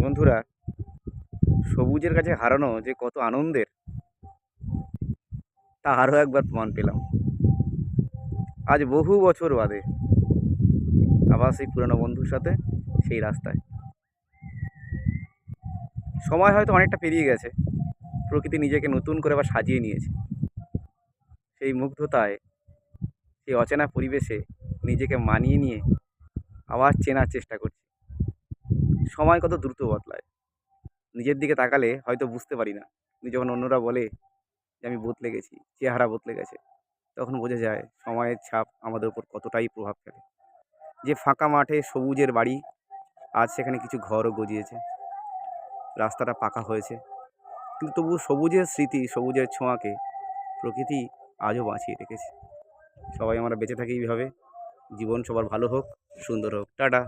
বন্ধুরা, সবুজের কাছে হারানো যে কত আনন্দের তা আরও একবার প্রমাণ পেলাম। আজ বহু বছর বাদে আবার সেই পুরনো বন্ধুর সাথে সেই রাস্তায়। সময় হয়তো অনেকটা পেরিয়ে গেছে, প্রকৃতি নিজেকে নতুন করে আবার সাজিয়ে নিয়েছে। সেই মুগ্ধতায়, সেই অচেনা পরিবেশে নিজেকে মানিয়ে নিয়ে আবার চেনার চেষ্টা করছি। সময় কত দ্রুত বদলায়, নিজের দিকে তাকালে হয়তো বুঝতে পারি না। কিন্তু যখন অন্যরা বলে যে আমি বদলে গেছি, চেহারা বদলে গেছে, তখন বোঝা যায় সময়ের ছাপ আমাদের উপর কতটাই প্রভাব ফেলে। যে ফাঁকা মাঠে সবুজের বাড়ি, আজ সেখানে কিছু ঘরও গজিয়েছে, রাস্তাটা পাকা হয়েছে, কিন্তু তবু সবুজের স্মৃতি, সবুজের ছোঁয়াকে প্রকৃতি আজও বাঁচিয়ে রেখেছে। সবাই আমরা বেঁচে থাকি এইভাবে। জীবন সবার ভালো হোক, সুন্দর হোক। টাটা।